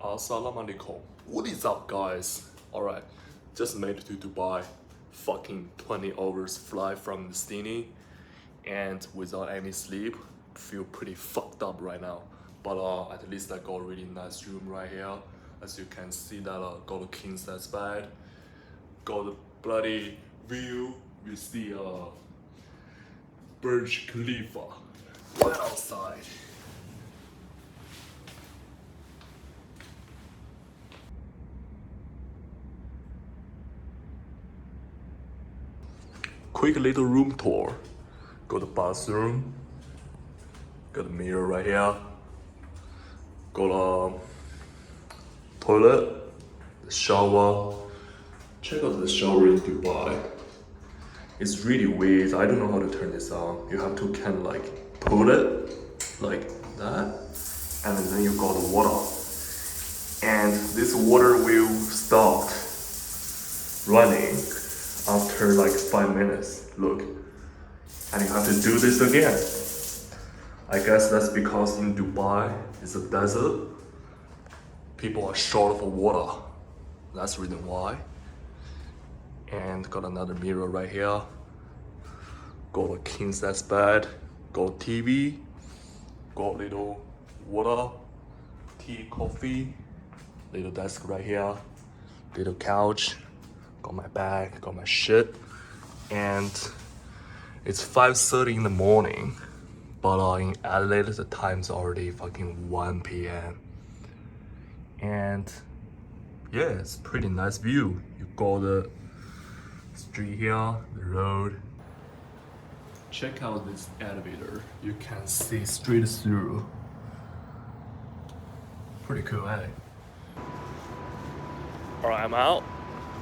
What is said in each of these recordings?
Assalamu alaikum. What is up, guys? Alright, just made it to Dubai. Fucking 20 hours flight from Sydney, and without any sleep, feel pretty fucked up right now. But at least I got a really nice room right here. As you can see that got a king size bed, got a bloody view. You see Burj Khalifa right outside. Quick little room tour. Got the bathroom. Got a mirror right here. Got a toilet, the shower. Check out the shower in Dubai. It's really weird. I don't know how to turn this on. You have to kind of like pull it like that, and then you got the water. And this water will stop running after like 5 minutes. Look, and you have to do this again. I guess that's because in Dubai it's a desert. People are short of water. That's the reason why. And got another mirror right here. Got a king size bed. Got TV. Got little water, tea, coffee. Little desk right here. Little couch. Got my bag. Got my shit. And it's 5:30 in the morning. But in Adelaide, the time's already fucking 1 p.m. And yeah, it's pretty nice view. You got the street here, the road. Check out this elevator. You can see straight through. Pretty cool, eh? Alright, I'm out.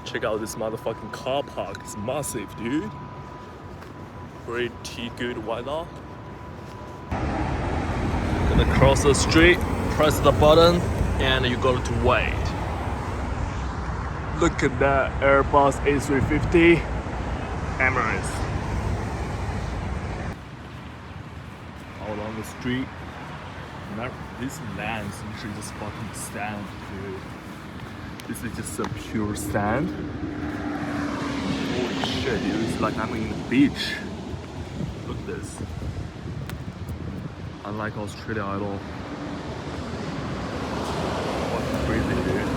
Check out this motherfucking car park. It's massive, dude. Pretty good weather. Gonna cross the street, press the button, and you got to wait. Look at that Airbus A350 Emirates. Out on the street. These lands usually just fucking sand, dude. This is just a pure sand. Holy shit, dude. It's like I'm in the beach. Look at this. Unlike Australia at all. Fucking crazy, dude.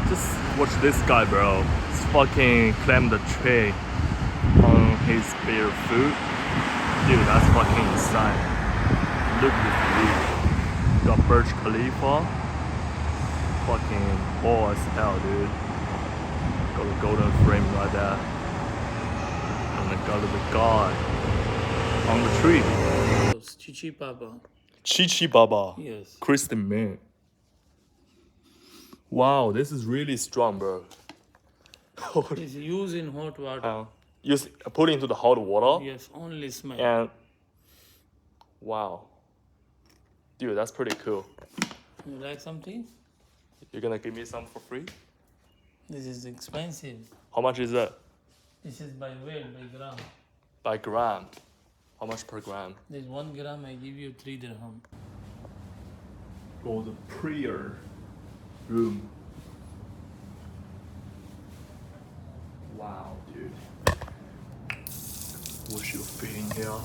Just watch this guy, bro. He's fucking climbed the tree on his bare foot. Dude, that's fucking insane. Look at this view. Got Burj Khalifa. Fucking ball as hell, dude. Got a golden frame right there. And I got the guy on the tree. Chichi Baba. Chichi Baba. Yes. Christian man. Wow, this is really strong, bro. It's used in hot water. Put it into the hot water. Yes, only smell. And wow. Dude, that's pretty cool. You like something? You're gonna give me some for free? This is expensive. How much is that? This is by weight, by gram. By gram. How much per gram? This 1 gram I give you 3 dirham. Go the prayer room. Wow, dude. Wash your feet in here.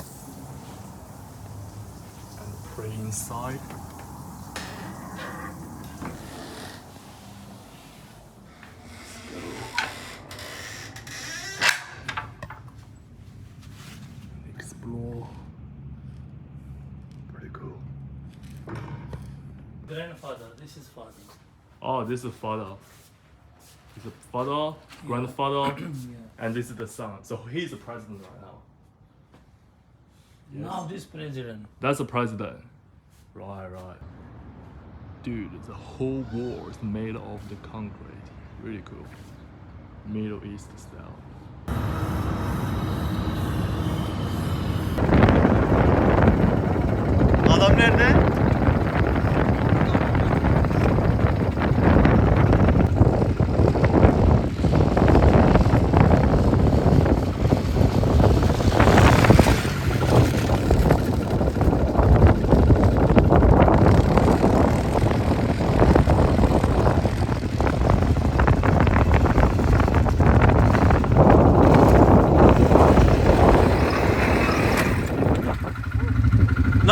And pray inside. Explore. Pretty cool. Grandfather, this is father. Oh, this is father. He's a father, grandfather, Yeah. and this is the son. So he's the president right now. Yes. Now this president. That's the president. Right. Dude, the whole wall is made of the concrete. Really cool. Middle East style. Adam nerede?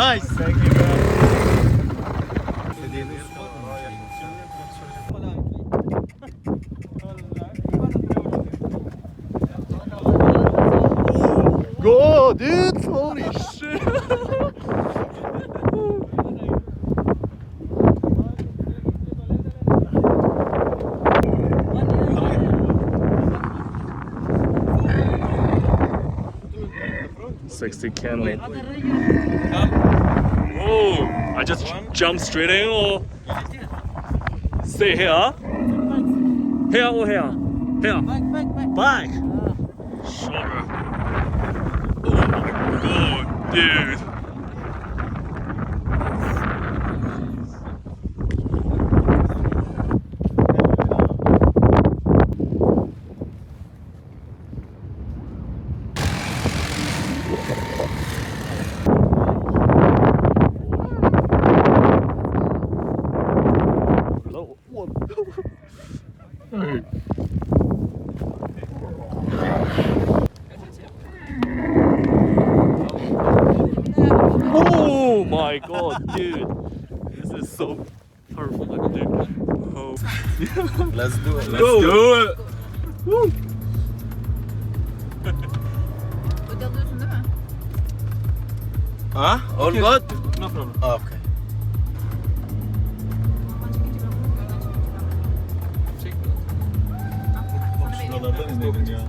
Nice. Thank you, Go, dude! Holy shit! 60 candle. Oh, I just jumped straight in or stay here? Here or here? Here. Back. Sure. Oh my god, dude. Oh my god, dude. This is so perfect, dude. Oh. Let's do it. Let's do it. Woo. Ödül alıyorsun değil mi? Huh? All good? No problem. Okay. Şuralardan inelim ya.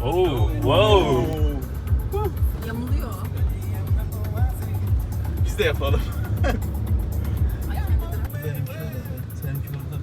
Oh, wow. Yamuluyor. Biz de yapalım. Ay kendi tarafı. Seninki orada.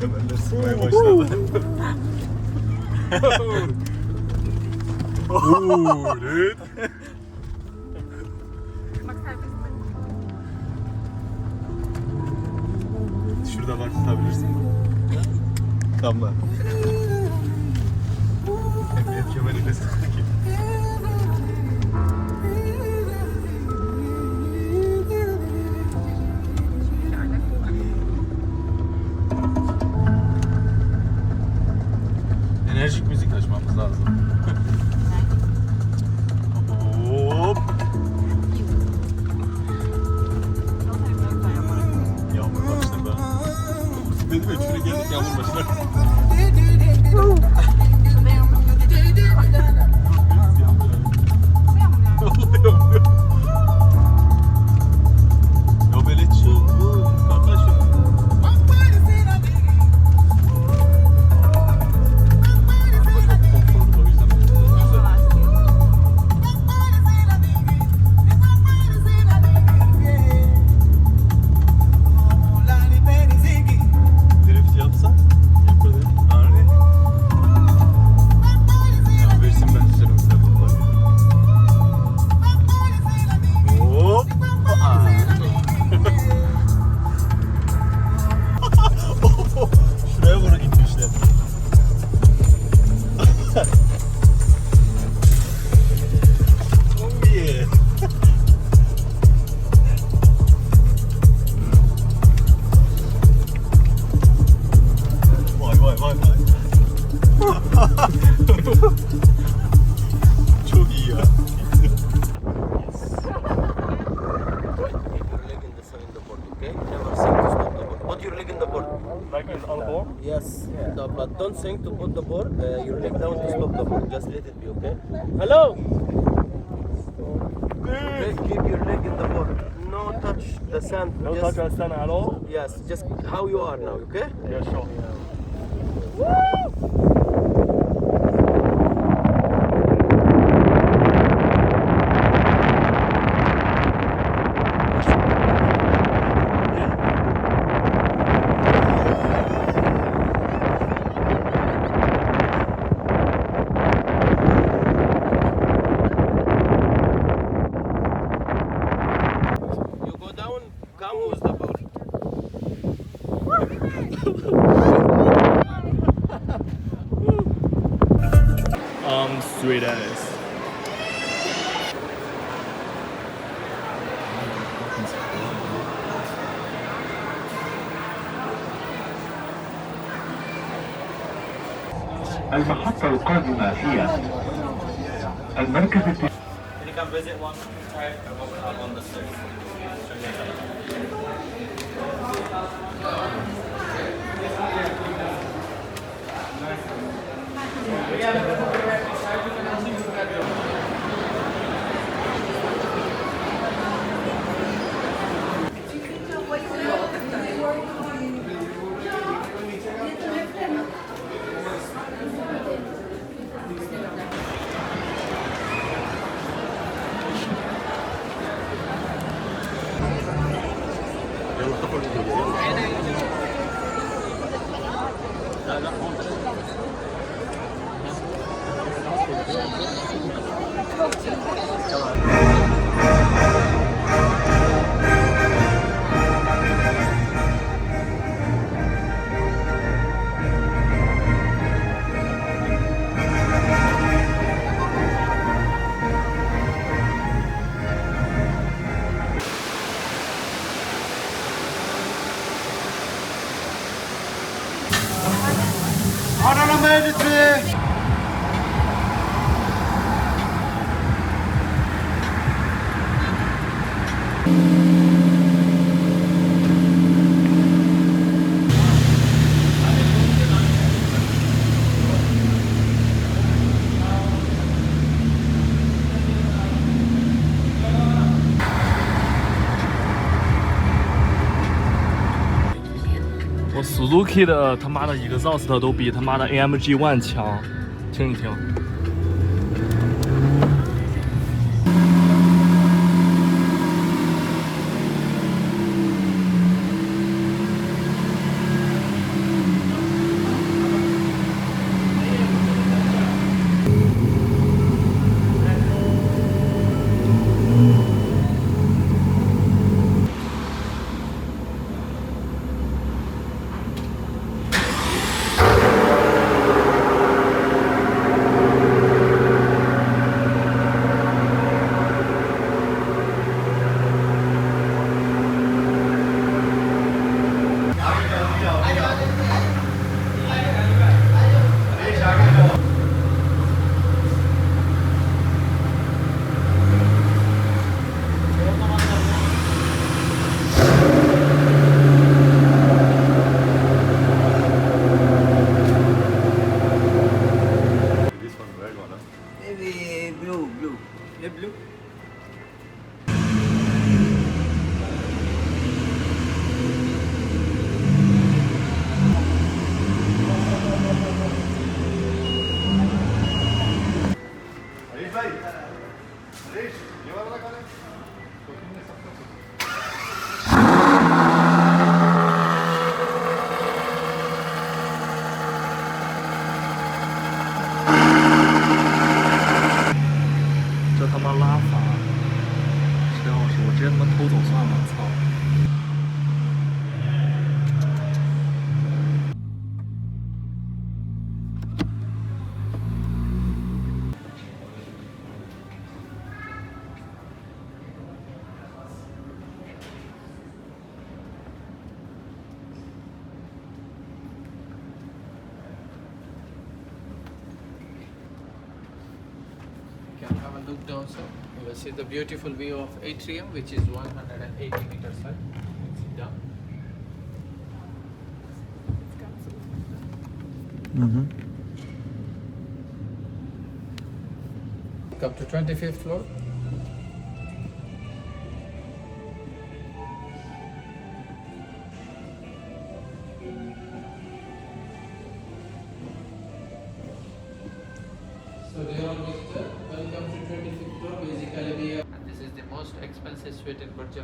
Kemerler sıkmaya başladı. Ooh, dude. Bak serbest bırak. Şurada bak tutabilirsin. Tamam. Emniyet kemeriyle sıktı ki. Enerjik müzik açmamız lazım. Hop. Yağmur başladı. Dedim ya şuraya geldik yağmur başladı. Şurada yağmur. Ya böyle kardeşim. Konforlu o yüzden. Drift yapsa yaparız. Abi. Ya versin ben sürerim size bu. Hop. Şuraya doğru gitmişler. Oh yeah. Vay vay vay vay. Çok iyi ya. Put your leg in the board. Like this on board? Yes. But don't sink to put the board. Your leg down to stop the board. Just let it be, okay? Hello. Okay, keep your leg in the board. No touch the sand. No just, touch on sand at all? Yes, just how you are now, okay? Yeah, sure. Sweet ass. المحطة القادمة هي المركز You can visit one time on the street. emergency! 我 Suzuki 的他妈的exhaust 都比他妈的 AMG One 强，听一听。这他妈拉法，谁要是我直接他妈偷走算了，操！ You can have a look down, sir. You will see the beautiful view of atrium, which is 180 meters high. Sit down. Come to 25th floor. So dear visitor, welcome to 25th floor. Basically we are, and this is the most expensive suite in Burj,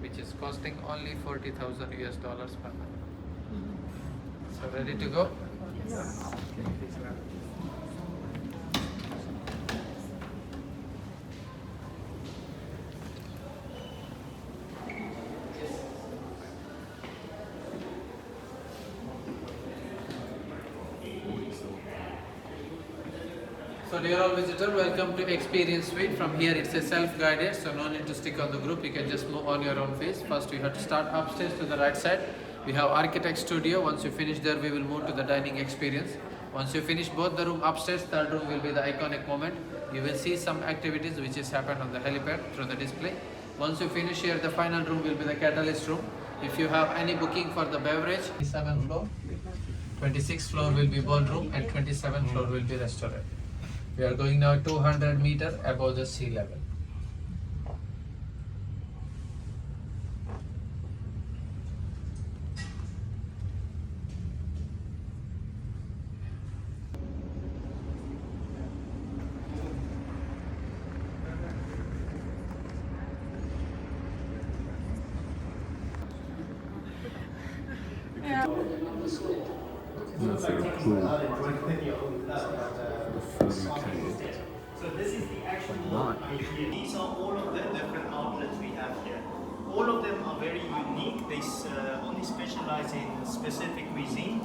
which is costing only $40,000 US per month. So ready to go? for dear all visitor, welcome to Experience Suite. From here it's a self-guided, so no need to stick on the group. You can just move on your own pace. First you have to start upstairs to the right side. We have architect studio. Once you finish there, we will move to the dining experience. Once you finish both the room upstairs, third room will be the iconic moment. You will see some activities which has happened on the helipad through the display. Once you finish here, the final room will be the catalyst room. If you have any booking for the beverage, 27th floor, 26th floor will be ballroom, and 27th floor will be restaurant. We are going now 200 meter above the sea level. That's very cool. So this is the actual idea. These are all of the different outlets we have here. All of them are very unique. They only specialize in specific cuisine.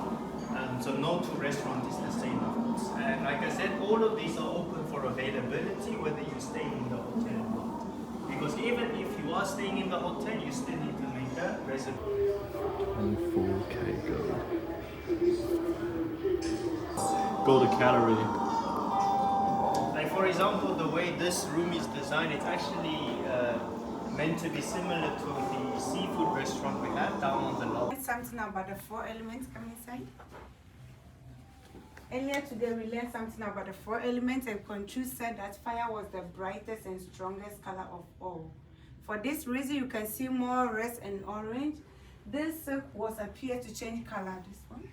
So no two restaurant is the same, of course. And like I said, all of these are open for availability, whether you stay in the hotel or not. Because even if you are staying in the hotel, you still need to make a reservation. 24K gold. Go to calorie. Like for example, the way this room is designed, it's actually meant to be similar to the seafood restaurant we have down on the lobby. Something about the 4 elements come inside. Earlier today we learned something about the 4 elements, and Conchu said that fire was the brightest and strongest color of all. For this reason, you can see more red and orange. This silk was appear to change color. This one.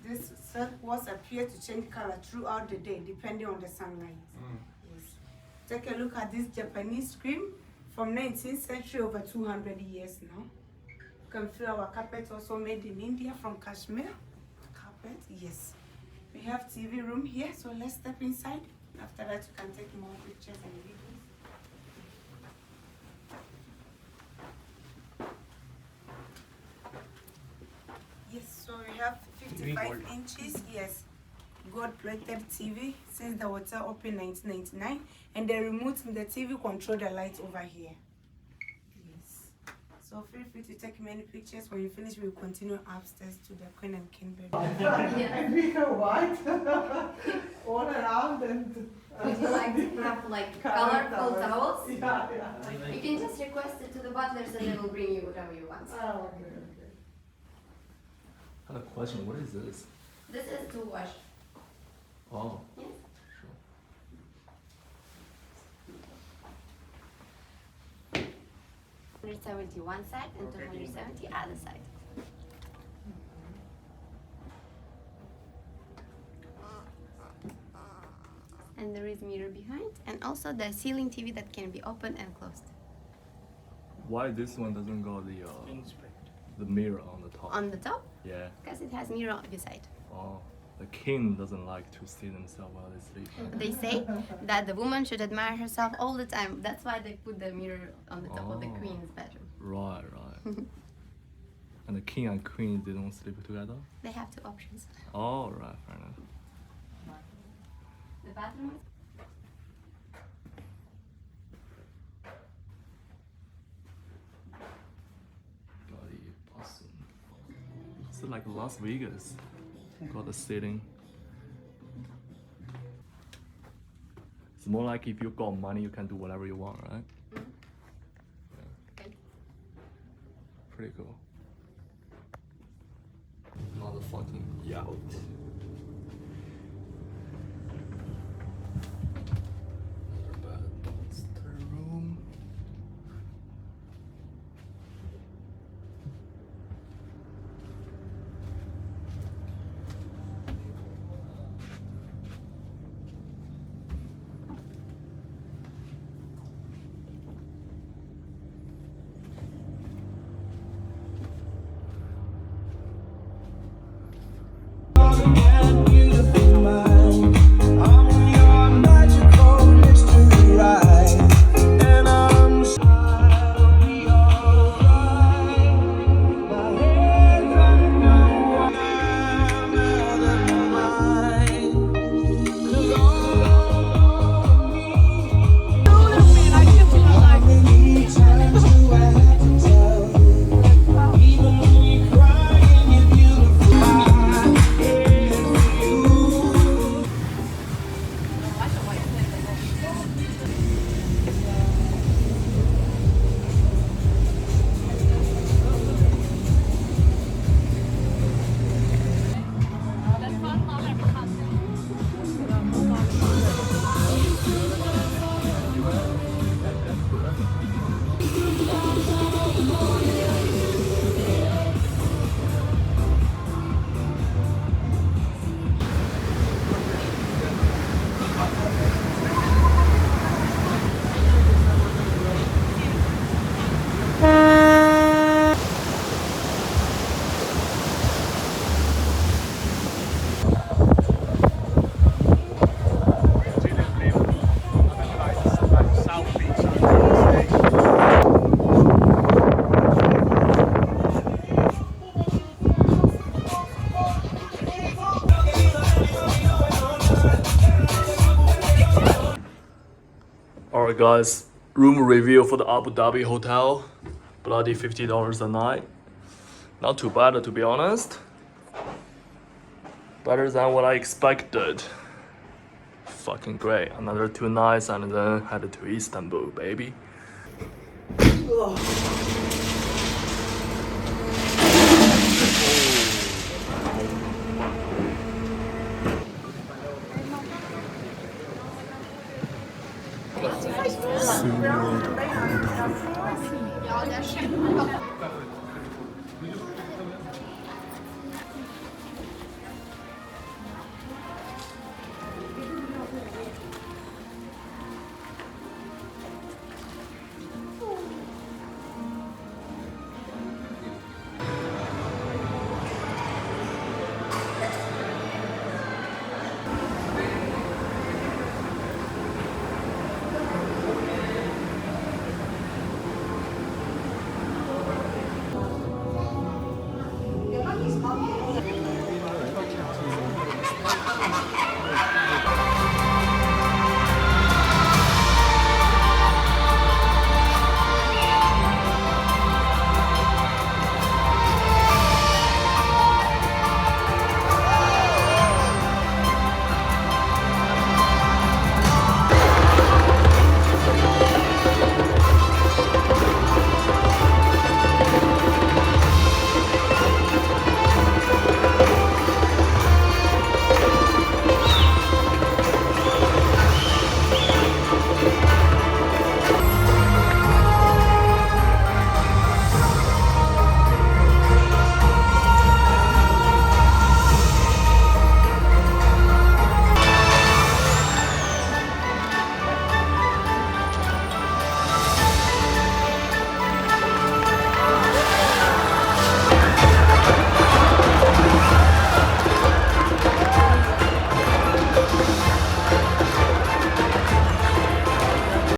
This silk was appear to change color throughout the day, depending on the sunlight. Yes. Take a look at this Japanese screen from 19th century, over 200 years now. You can feel our carpet also made in India from Kashmir. Carpet, yes. We have TV room here, so let's step inside. After that, you can take more pictures and videos. Yes, so we have 55 inches, yes, gold-plated TV since the hotel opened 1999, and the remote in the TV control the light over here. Yes, so feel free to take many pictures. When you finish, we'll continue upstairs to the Queen and King bedroom. And we have white all around, and Would you like to have like colorful towels? yeah, yeah. You can just request it to the butlers and they will bring you whatever you want. Oh, okay, okay. I have a question. What is this? This is to wash. Oh, Yes. sure. 170 one side and 270 other side. And there is mirror behind, and also the ceiling TV that can be opened and closed. Why this one doesn't got the mirror on the top? On the top, Yeah. because it has mirror on every side. Oh, the king doesn't like to see themselves while they sleep. Right? They say that the woman should admire herself all the time. That's why they put the mirror on the top of the Oh. queen's bedroom. Right, right. And the king and queen, they don't sleep together? They have 2 options. Oh, right, fair enough. The bathroom is Bloody awesome. It's like Las Vegas. Got the ceiling. It's more like if you got money, you can do whatever you want, right? okay. Pretty cool. Another fucking yacht. Another bed, master room. Yeah. Alright guys, room review for the Abu Dhabi hotel. Bloody $50 a night. Not too bad to be honest. Better than what I expected. Fucking great. Another 2 nights and then headed to Istanbul, baby.